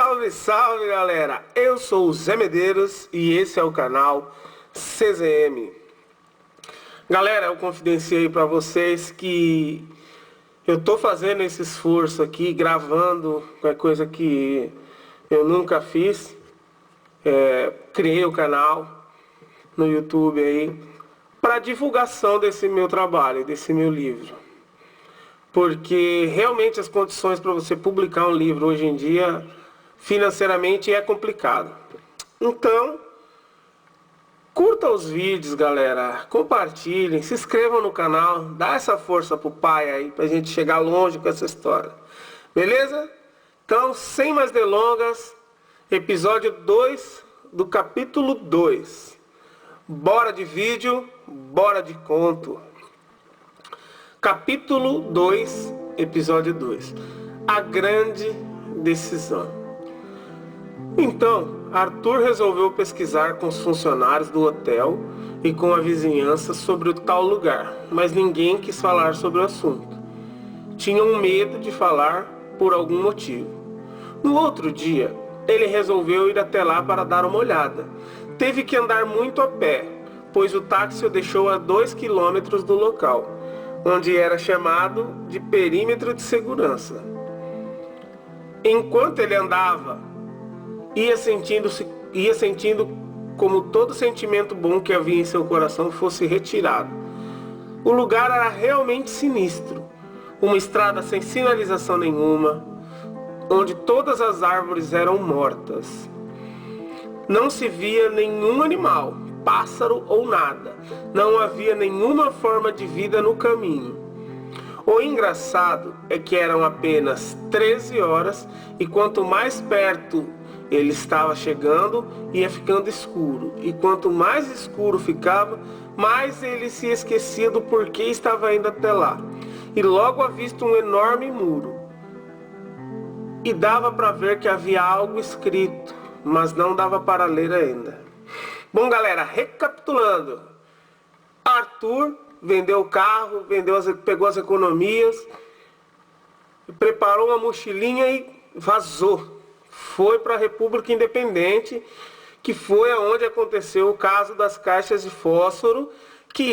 Salve, salve galera! Eu sou o Zé Medeiros e esse é o canal CZM. Galera, eu confidenciei para vocês que eu tô fazendo esse esforço aqui, gravando qualquer coisa que eu nunca fiz. Criei o canal no YouTube aí para divulgação desse meu trabalho, desse meu livro. Porque realmente as condições para você publicar um livro hoje em dia, financeiramente, é complicado. Então, curta os vídeos, galera, compartilhem, se inscrevam no canal, dá essa força pro pai aí, pra gente chegar longe com essa história. Beleza? Então, sem mais delongas, episódio 2 do capítulo 2. Bora de vídeo, bora de conto. Capítulo 2, episódio 2. A grande decisão. Então, Arthur resolveu pesquisar com os funcionários do hotel e com a vizinhança sobre o tal lugar, mas ninguém quis falar sobre o assunto. Tinham medo de falar por algum motivo. No outro dia, ele resolveu ir até lá para dar uma olhada. Teve que andar muito a pé, pois o táxi o deixou a 2 quilômetros do local, onde era chamado de perímetro de segurança. Enquanto ele andava, ia sentindo como todo sentimento bom que havia em seu coração fosse retirado. O lugar era realmente sinistro. Uma estrada sem sinalização nenhuma, onde todas as árvores eram mortas. Não se via nenhum animal, pássaro ou nada. Não havia nenhuma forma de vida no caminho. O engraçado é que eram apenas 13 horas e quanto mais perto ele estava chegando, ia ficando escuro. E quanto mais escuro ficava, mais ele se esquecia do porquê estava indo até lá. E logo avista um enorme muro. E dava para ver que havia algo escrito, mas não dava para ler ainda. Bom, galera, recapitulando. Arthur vendeu o carro, pegou as economias, preparou uma mochilinha e vazou. Foi para a República Independente, que foi aonde aconteceu o caso das caixas de fósforo, que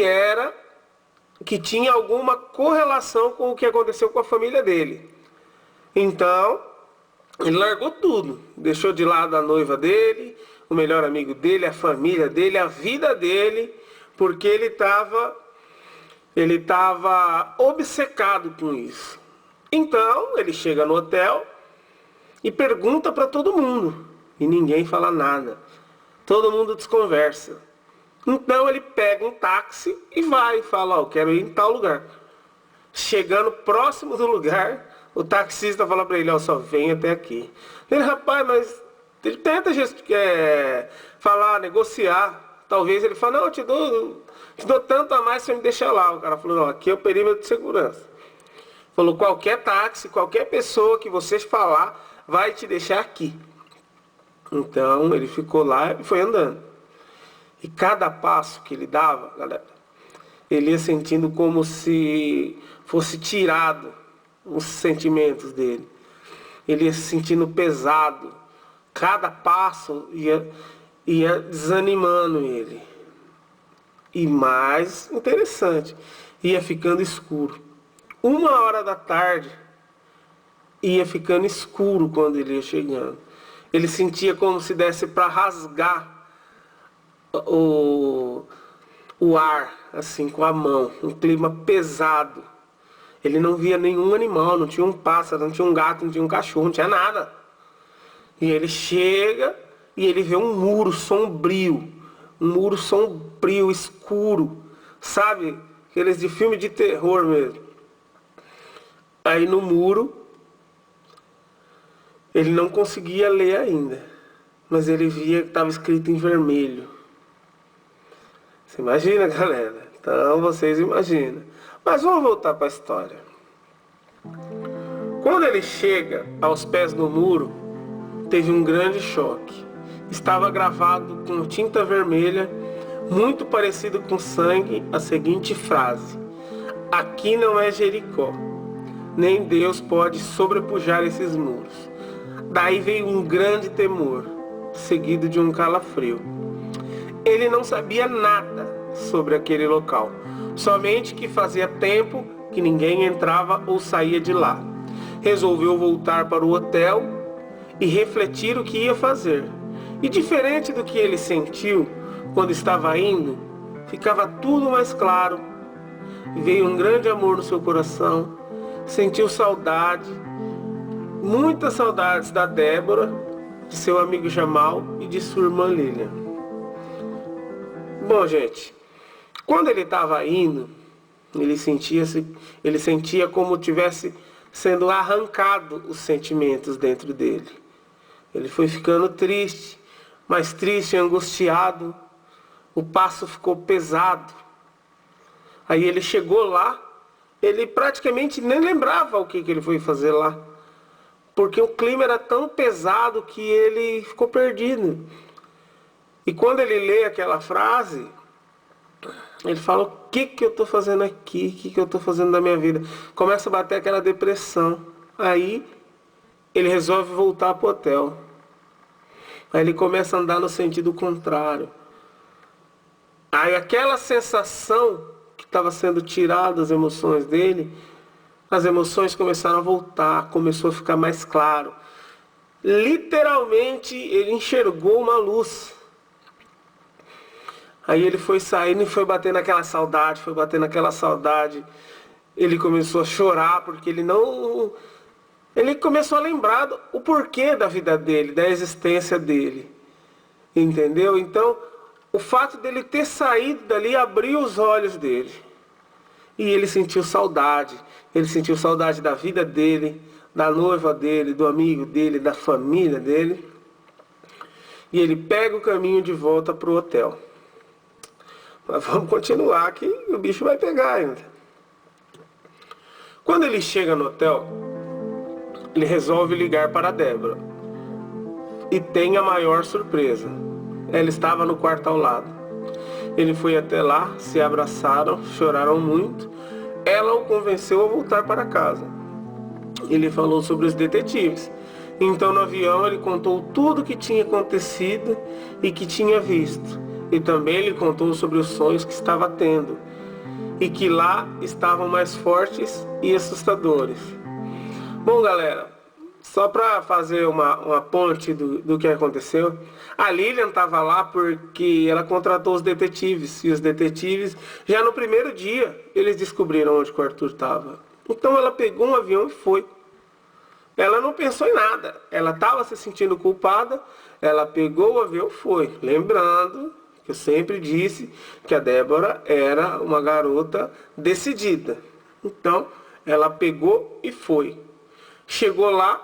tinha alguma correlação com o que aconteceu com a família dele. Então, ele largou tudo, deixou de lado a noiva dele, o melhor amigo dele, a família dele, a vida dele, porque ele estava obcecado com isso. Então, ele chega no hotel e pergunta para todo mundo, e ninguém fala nada. Todo mundo desconversa. Então ele pega um táxi e vai, fala, eu quero ir em tal lugar. Chegando próximo do lugar, o taxista fala para ele, só vem até aqui. Ele, rapaz, mas ele tenta falar, negociar. Talvez ele fale, não, eu te dou tanto a mais se você me deixar lá. O cara falou, não, aqui é o perímetro de segurança. Falou, qualquer táxi, qualquer pessoa que vocês falar, vai te deixar aqui. Então ele ficou lá e foi andando. E cada passo que ele dava, galera, ele ia sentindo como se fosse tirado os sentimentos dele. Ele ia se sentindo pesado. Cada passo ia desanimando ele. E mais interessante, ia ficando escuro. 1h da tarde, ia ficando escuro quando ele ia chegando. Ele sentia como se desse para rasgar o ar, assim, com a mão. Um clima pesado. Ele não via nenhum animal, não tinha um pássaro, não tinha um gato, não tinha um cachorro, não tinha nada. E ele chega e ele vê um muro sombrio. Um muro sombrio, escuro. Sabe? Aqueles de filme de terror mesmo. Aí no muro, ele não conseguia ler ainda, mas ele via que estava escrito em vermelho. Você imagina, galera? Então vocês imaginam. Mas vamos voltar para a história. Quando ele chega aos pés do muro, teve um grande choque. Estava gravado com tinta vermelha, muito parecido com sangue, a seguinte frase: aqui não é Jericó, nem Deus pode sobrepujar esses muros. Daí veio um grande temor, seguido de um calafrio. Ele não sabia nada sobre aquele local, somente que fazia tempo que ninguém entrava ou saía de lá. Resolveu voltar para o hotel e refletir o que ia fazer. E diferente do que ele sentiu quando estava indo, ficava tudo mais claro. Veio um grande amor no seu coração, sentiu saudade, muitas saudades da Débora, de seu amigo Jamal e de sua irmã Lilian. Bom, gente, quando ele estava indo, ele sentia como tivesse sendo arrancado os sentimentos dentro dele. Ele foi ficando triste, mais triste e angustiado. O passo ficou pesado. Aí ele chegou lá, ele praticamente nem lembrava o que ele foi fazer lá, porque o clima era tão pesado que ele ficou perdido. E quando ele lê aquela frase, ele fala: o que eu estou fazendo aqui? O que eu estou fazendo na minha vida? Começa a bater aquela depressão. Aí ele resolve voltar para o hotel. Aí ele começa a andar no sentido contrário. Aí aquela sensação que estava sendo tirada das emoções dele, as emoções começaram a voltar, começou a ficar mais claro. Literalmente ele enxergou uma luz. Aí ele foi saindo e foi batendo aquela saudade, foi batendo aquela saudade. Ele começou a chorar porque ele começou a lembrar o porquê da vida dele, da existência dele. Entendeu? Então, o fato dele ter saído dali abriu os olhos dele. E ele sentiu saudade. Ele sentiu saudade da vida dele, da noiva dele, do amigo dele, da família dele. E ele pega o caminho de volta para o hotel. Mas vamos continuar que o bicho vai pegar ainda. Quando ele chega no hotel, ele resolve ligar para a Débora. E tem a maior surpresa. Ela estava no quarto ao lado. Ele foi até lá, se abraçaram, choraram muito. Ela o convenceu a voltar para casa. Ele falou sobre os detetives. Então no avião ele contou tudo o que tinha acontecido e que tinha visto. E também ele contou sobre os sonhos que estava tendo. E que lá estavam mais fortes e assustadores. Bom, galera, só para fazer uma ponte do que aconteceu, a Lilian estava lá porque ela contratou os detetives. E os detetives, já no primeiro dia, eles descobriram onde o Arthur estava. Então ela pegou um avião e foi. Ela não pensou em nada. Ela estava se sentindo culpada, ela pegou o avião e foi. Lembrando que eu sempre disse que a Débora era uma garota decidida. Então ela pegou e foi. Chegou lá.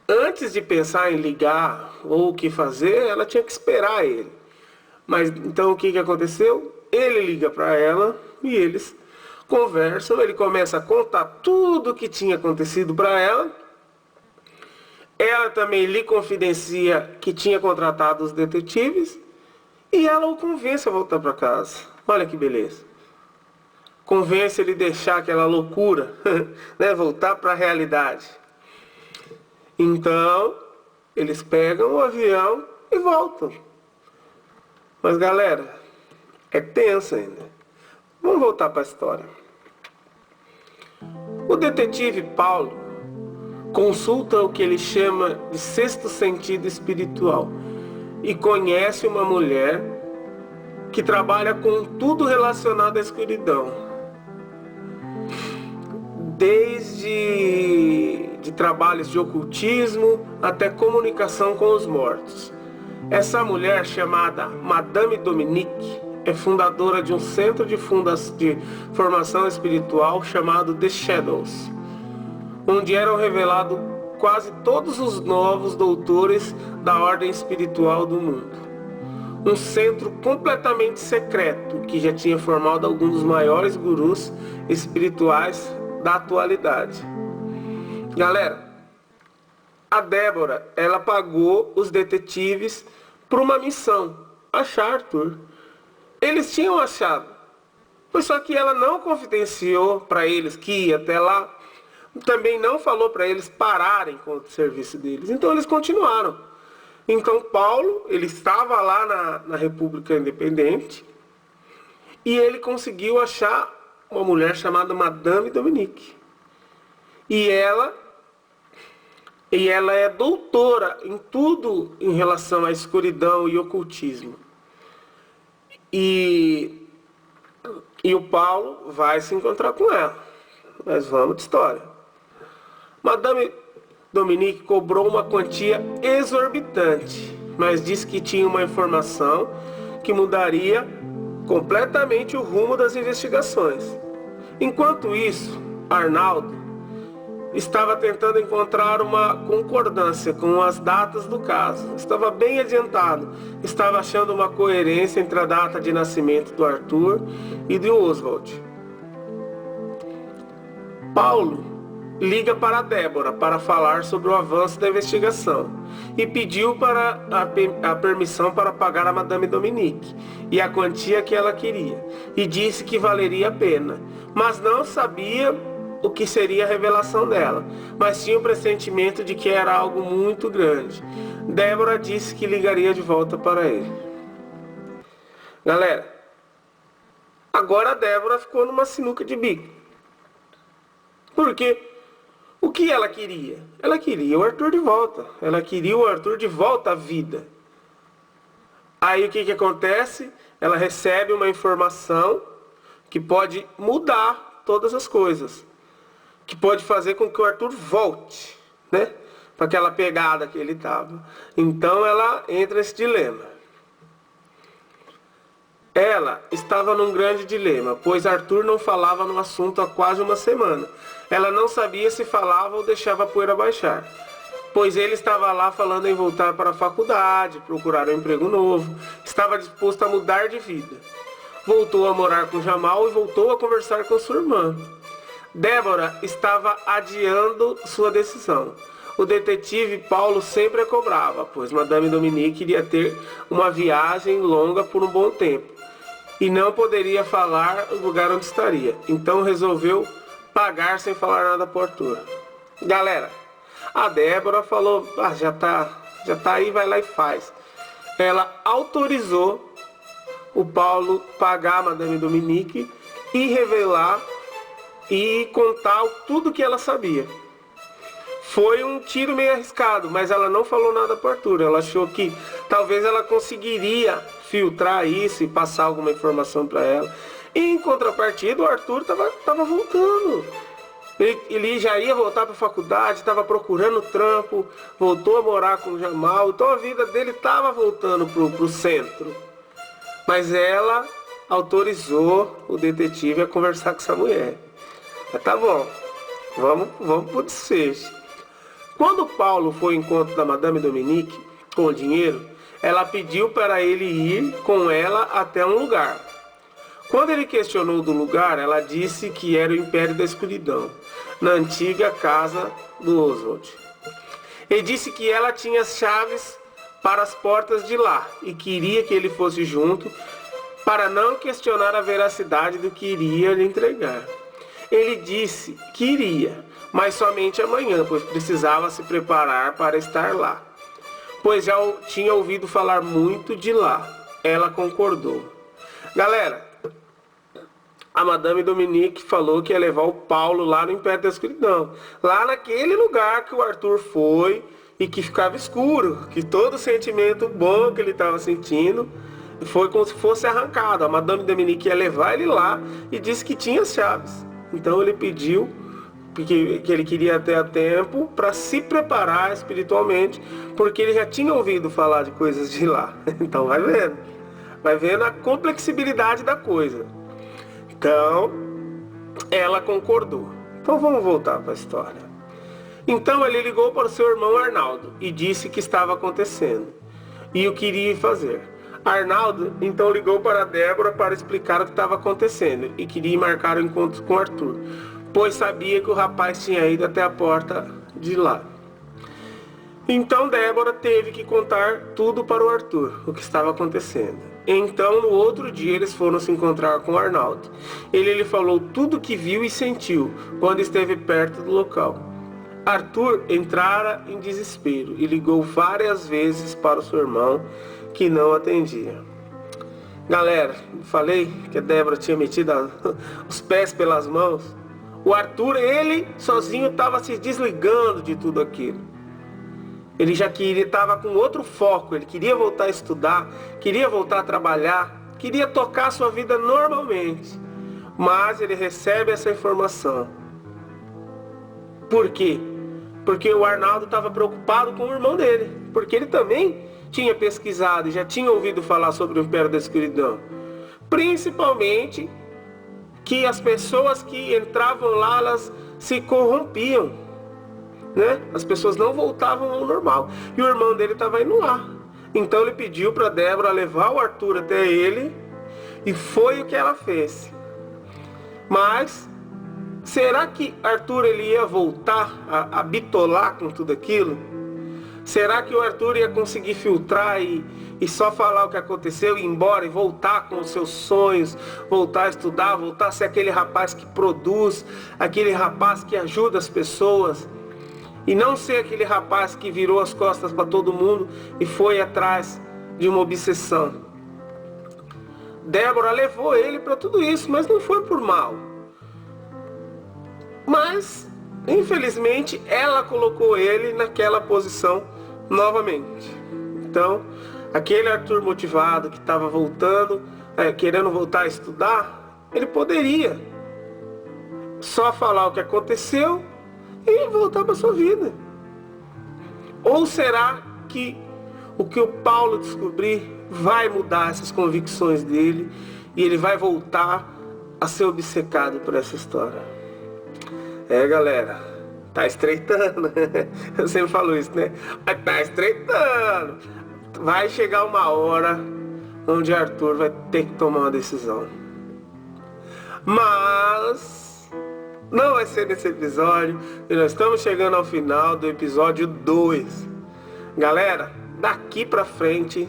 Antes de pensar em ligar ou o que fazer, ela tinha que esperar ele. Mas então o que aconteceu? Ele liga para ela e eles conversam. Ele começa a contar tudo o que tinha acontecido para ela. Ela também lhe confidencia que tinha contratado os detetives. E ela o convence a voltar para casa. Olha que beleza. Convence ele a deixar aquela loucura, né? Voltar para a realidade. Então, eles pegam o avião e voltam. Mas galera, é tenso ainda. Vamos voltar para a história. O detetive Paulo consulta o que ele chama de sexto sentido espiritual e conhece uma mulher que trabalha com tudo relacionado à escuridão. Desde trabalhos de ocultismo até comunicação com os mortos. Essa mulher, chamada Madame Dominique, é fundadora de um centro de formação espiritual chamado The Shadows, onde eram revelados quase todos os novos doutores da ordem espiritual do mundo. Um centro completamente secreto que já tinha formado alguns dos maiores gurus espirituais da atualidade. Galera, a Débora, ela pagou os detetives por uma missão, achar Arthur. Eles tinham achado, só que ela não confidenciou para eles que ia até lá, também não falou para eles pararem com o serviço deles. Então eles continuaram. Então Paulo, ele estava lá na República Independente e ele conseguiu achar uma mulher chamada Madame Dominique. E ela é doutora em tudo em relação à escuridão e ocultismo. E o Paulo vai se encontrar com ela. Mas vamos de história. Madame Dominique cobrou uma quantia exorbitante, mas disse que tinha uma informação que mudaria completamente o rumo das investigações. Enquanto isso, Arnaldo estava tentando encontrar uma concordância com as datas do caso. Estava bem adiantado. Estava achando uma coerência entre a data de nascimento do Arthur e do Oswald. Paulo liga para Débora para falar sobre o avanço da investigação e pediu a permissão para pagar a Madame Dominique e a quantia que ela queria, e disse que valeria a pena, mas não sabia o que seria a revelação dela, mas tinha o pressentimento de que era algo muito grande. Débora disse que ligaria de volta para ele. Galera, agora a Débora ficou numa sinuca de bico. Porque o que ela queria? Ela queria o Arthur de volta. Ela queria o Arthur de volta à vida. Aí o que acontece? Ela recebe uma informação que pode mudar todas as coisas. Que pode fazer com que o Arthur volte, né? Para aquela pegada que ele estava. Então ela entra nesse dilema. Ela estava num grande dilema, pois Arthur não falava no assunto há quase uma semana. Ela não sabia se falava ou deixava a poeira baixar, pois ele estava lá falando em voltar para a faculdade, procurar um emprego novo, estava disposto a mudar de vida. Voltou a morar com Jamal e voltou a conversar com sua irmã. Débora estava adiando sua decisão. O detetive Paulo sempre a cobrava, pois Madame Dominique iria ter uma viagem longa por um bom tempo e não poderia falar o lugar onde estaria. Então resolveu pagar sem falar nada para o Arthur. Galera, a Débora falou, já tá aí, vai lá e faz. Ela autorizou o Paulo pagar a Madame Dominique e revelar e contar tudo que ela sabia. Foi um tiro meio arriscado, mas ela não falou nada para o Arthur. Ela achou que talvez ela conseguiria filtrar isso e passar alguma informação para ela. E em contrapartida, o Arthur estava voltando. Ele já ia voltar para a faculdade, estava procurando trampo, voltou a morar com o Jamal. Então a vida dele estava voltando para o centro. Mas ela autorizou o detetive a conversar com essa mulher. Mas tá bom, vamos pro desfecho. Quando Paulo foi ao encontro da Madame Dominique com o dinheiro, ela pediu para ele ir com ela até um lugar. Quando ele questionou do lugar, ela disse que era o Império da Escuridão, na antiga casa do Oswald. Ele disse que ela tinha as chaves para as portas de lá e queria que ele fosse junto para não questionar a veracidade do que iria lhe entregar. Ele disse que iria, mas somente amanhã, pois precisava se preparar para estar lá, pois já tinha ouvido falar muito de lá. Ela concordou. Galera, a Madame Dominique falou que ia levar o Paulo lá no Império da Escuridão, lá naquele lugar que o Arthur foi e que ficava escuro, que todo o sentimento bom que ele estava sentindo foi como se fosse arrancado. A Madame Dominique ia levar ele lá e disse que tinha as chaves. Então ele pediu que ele queria ter a tempo para se preparar espiritualmente, porque ele já tinha ouvido falar de coisas de lá. Então vai vendo a complexibilidade da coisa. Então ela concordou. Então vamos voltar para a história. Então ele ligou para o seu irmão Arnaldo e disse o que estava acontecendo e o que iria fazer. Arnaldo então ligou para Débora para explicar o que estava acontecendo e queria marcar o encontro com Arthur, pois sabia que o rapaz tinha ido até a porta de lá. Então Débora teve que contar tudo para o Arthur, o que estava acontecendo. Então no outro dia eles foram se encontrar com o Arnaldo. Ele lhe falou tudo o que viu e sentiu quando esteve perto do local. Arthur entrara em desespero e ligou várias vezes para o seu irmão, que não atendia. Galera, falei que a Débora tinha metido os pés pelas mãos. O Arthur, ele sozinho estava se desligando de tudo aquilo. Ele já estava com outro foco, ele queria voltar a estudar, queria voltar a trabalhar, queria tocar sua vida normalmente. Mas ele recebe essa informação. Por quê? Porque o Arnaldo estava preocupado com o irmão dele, porque ele também tinha pesquisado e já tinha ouvido falar sobre o Império da Escuridão. Principalmente que as pessoas que entravam lá, elas se corrompiam, né? As pessoas não voltavam ao normal. E o irmão dele estava indo lá. Então ele pediu para Débora levar o Arthur até ele, e foi o que ela fez. Mas será que Arthur ele ia voltar a bitolar com tudo aquilo? Será que o Arthur ia conseguir filtrar e só falar o que aconteceu, ir embora e voltar com os seus sonhos, voltar a estudar, voltar a ser aquele rapaz que produz, aquele rapaz que ajuda as pessoas, e não ser aquele rapaz que virou as costas para todo mundo e foi atrás de uma obsessão? Débora levou ele para tudo isso, mas não foi por mal. Mas, infelizmente, ela colocou ele naquela posição novamente. Então, aquele Arthur motivado que estava voltando, querendo voltar a estudar, ele poderia só falar o que aconteceu e voltar para sua vida. Ou será que o que o Paulo descobrir vai mudar essas convicções dele e ele vai voltar a ser obcecado por essa história? Galera, tá estreitando. Eu sempre falo isso, né? Mas tá estreitando. Vai chegar uma hora onde Arthur vai ter que tomar uma decisão. Mas não vai ser nesse episódio. E nós estamos chegando ao final do episódio 2. Galera, daqui pra frente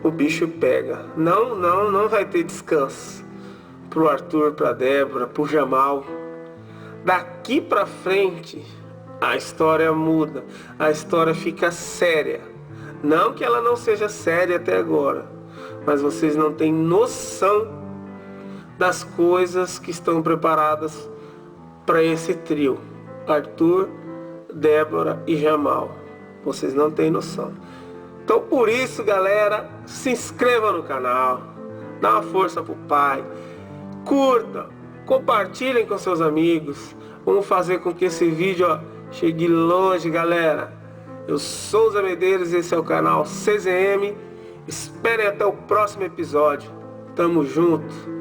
o bicho pega. Não vai ter descanso pro Arthur, pra Débora, pro Jamal. Daqui pra frente a história muda, a história fica séria. Não que ela não seja séria até agora, mas vocês não têm noção das coisas que estão preparadas para esse trio: Arthur, Débora e Jamal. Vocês não têm noção. Então por isso, galera, se inscreva no canal, dá uma força pro pai, curta, compartilhem com seus amigos. Vamos fazer com que esse vídeo chegue longe, galera. Eu sou o Zé Medeiros e esse é o canal CZM. Esperem até o próximo episódio. Tamo junto.